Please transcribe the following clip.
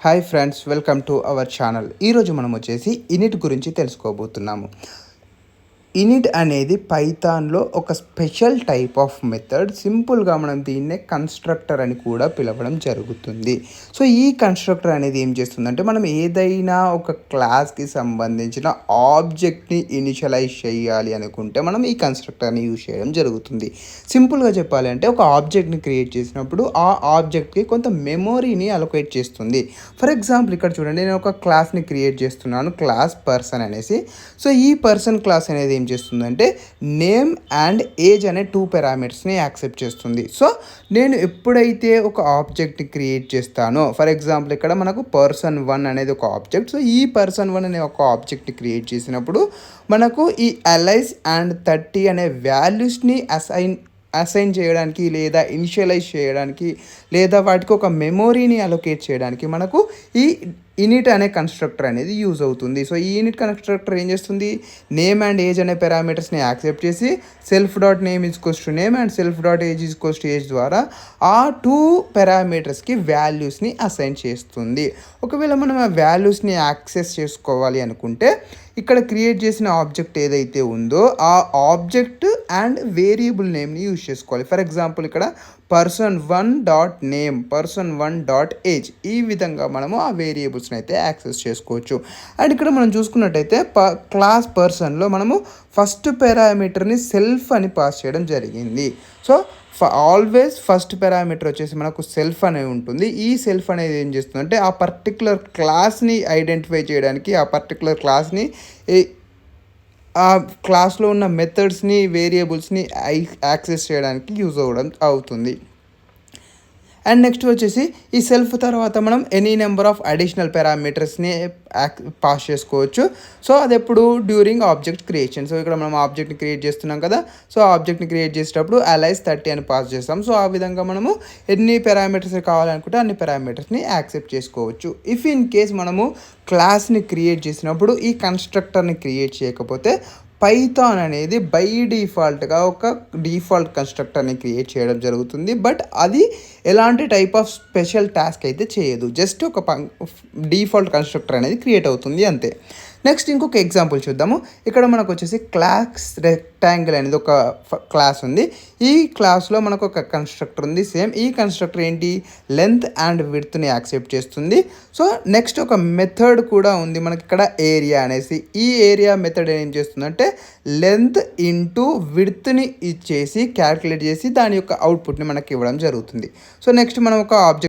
Hi friends, welcome to our channel. ఈరోజు మనం వచ్చేసి ఇనిట్ గురించి తెలుసుకోబోతున్నాము. ఇనిట్ అనేది పైథాన్లో ఒక స్పెషల్ టైప్ ఆఫ్ మెథడ్. సింపుల్గా మనం దీన్నే కన్స్ట్రక్టర్ అని కూడా పిలవడం జరుగుతుంది. సో ఈ కన్స్ట్రక్టర్ అనేది ఏం చేస్తుందంటే, మనం ఏదైనా ఒక క్లాస్కి సంబంధించిన ఆబ్జెక్ట్ని ఇనిషియలైజ్ చేయాలి అనుకుంటే మనం ఈ కన్స్ట్రక్టర్ని యూజ్ చేయడం జరుగుతుంది. సింపుల్గా చెప్పాలి అంటే, ఒక ఆబ్జెక్ట్ని క్రియేట్ చేసినప్పుడు ఆ ఆబ్జెక్ట్కి కొంత మెమొరీని అలొకేట్ చేస్తుంది. ఫర్ ఎగ్జాంపుల్ ఇక్కడ చూడండి, నేను ఒక క్లాస్ని క్రియేట్ చేస్తున్నాను, క్లాస్ పర్సన్ అనేసి. సో ఈ పర్సన్ క్లాస్ అనేది ఏం చేస్తుందంటే, నేమ్ అండ్ ఏజ్ అనే 2 పారామీటర్స్ని యాక్సెప్ట్ చేస్తుంది. సో నేను ఎప్పుడైతే ఒక ఆబ్జెక్ట్ని క్రియేట్ చేస్తానో, ఫర్ ఎగ్జాంపుల్ ఇక్కడ మనకు person1 అనేది ఒక ఆబ్జెక్ట్. సో ఈ person1 అనే ఒక ఆబ్జెక్ట్ని క్రియేట్ చేసినప్పుడు మనకు ఈ అలైస్ అండ్ 30 అనే వాల్యూస్ని అసైన్ చేయడానికి, లేదా ఇనిషియలైజ్ చేయడానికి, లేదా వాటికి ఒక మెమొరీని అలొకేట్ చేయడానికి మనకు ఈ ఇనిట్ అనే కన్స్ట్రక్టర్ అనేది యూజ్ అవుతుంది. సో ఈ ఇనిట్ కన్స్ట్రక్టర్ ఏం చేస్తుంది, నేమ్ అండ్ ఏజ్ అనే పారామీటర్స్ని యాక్సెప్ట్ చేసి self dot name ఈజ్కోస్ to name and self dot age ఈజ్కోస్ to age ద్వారా ఆ 2 పారామీటర్స్కి వాల్యూస్ని అసైన్ చేస్తుంది. ఒకవేళ మనం ఆ వాల్యూస్ని యాక్సెస్ చేసుకోవాలి అనుకుంటే, ఇక్కడ క్రియేట్ చేసిన ఆబ్జెక్ట్ ఏదైతే ఉందో ఆ ఆబ్జెక్ట్ అండ్ వేరియబుల్ నేమ్ని యూజ్ చేసుకోవాలి. ఫర్ ఎగ్జాంపుల్ ఇక్కడ person1 dot name, person1 dot age, ఈ విధంగా మనము ఆ వేరియబుల్స్ని అయితే యాక్సెస్ చేసుకోవచ్చు. అండ్ ఇక్కడ మనం చూసుకున్నట్టయితే క్లాస్ పర్సన్లో మనము ఫస్ట్ పారామీటర్ని సెల్ఫ్ అని పాస్ చేయడం జరిగింది. సో ఆల్వేస్ ఫస్ట్ పారామీటర్ వచ్చేసి మనకు సెల్ఫ్ అనేది ఉంటుంది. ఈ సెల్ఫ్ అనేది ఏం చేస్తుందంటే, ఆ పర్టికులర్ క్లాస్ని ఐడెంటిఫై చేయడానికి, ఆ పర్టికులర్ క్లాస్ని ఆ క్లాస్లో ఉన్న మెథడ్స్ని, వేరియబుల్స్ని యాక్సెస్ చేయడానికి యూజ్ అవుతుంది. అండ్ నెక్స్ట్ వచ్చేసి ఈ సెల్ఫ్ తర్వాత మనం ఎనీ నెంబర్ ఆఫ్ అడిషనల్ పారామీటర్స్ని పాస్ చేసుకోవచ్చు. సో అది ఎప్పుడు డ్యూరింగ్ ఆబ్జెక్ట్ క్రియేషన్. సో ఇక్కడ మనం ఆబ్జెక్ట్ని క్రియేట్ చేస్తున్నాం కదా, సో ఆబ్జెక్ట్ని క్రియేట్ చేసేటప్పుడు అలైస్ 30 అని పాస్ చేస్తాం. సో ఆ విధంగా మనము ఎన్ని పారామీటర్స్ కావాలనుకుంటే అన్ని పారామీటర్స్ని యాక్సెప్ట్ చేసుకోవచ్చు. ఇఫ్ ఇన్ కేస్ మనము క్లాస్ని క్రియేట్ చేసినప్పుడు ఈ కన్స్ట్రక్టర్ని క్రియేట్ చేయకపోతే, పైథాన్ అనేది బై డిఫాల్ట్గా ఒక డిఫాల్ట్ కన్స్ట్రక్టర్ని క్రియేట్ చేయడం జరుగుతుంది. బట్ అది ఎలాంటి టైప్ ఆఫ్ స్పెషల్ టాస్క్ అయితే చేయదు, జస్ట్ ఒక డిఫాల్ట్ కన్స్ట్రక్టర్ అనేది క్రియేట్ అవుతుంది అంతే. నెక్స్ట్ ఇంకొక ఎగ్జాంపుల్ చూద్దాము. ఇక్కడ మనకు వచ్చేసి క్లాస్ రెక్టాంగిల్ అనేది ఒక క్లాస్ ఉంది. ఈ క్లాస్లో మనకు ఒక కన్స్ట్రక్టర్ ఉంది. సేమ్ ఈ కన్స్ట్రక్టర్ ఏంటి, లెంత్ అండ్ విడ్త్ని యాక్సెప్ట్ చేస్తుంది. సో నెక్స్ట్ ఒక మెథడ్ కూడా ఉంది మనకి ఇక్కడ, ఏరియా అనేసి. ఈ ఏరియా మెథడ్ ఏం చేస్తుందంటే, లెంత్ ఇంటూ విడ్త్ని ఇచ్చేసి క్యాల్కులేట్ చేసి దాని యొక్క అవుట్పుట్ని మనకి ఇవ్వడం జరుగుతుంది. సో నెక్స్ట్ మనం ఒక ఆబ్జెక్ట్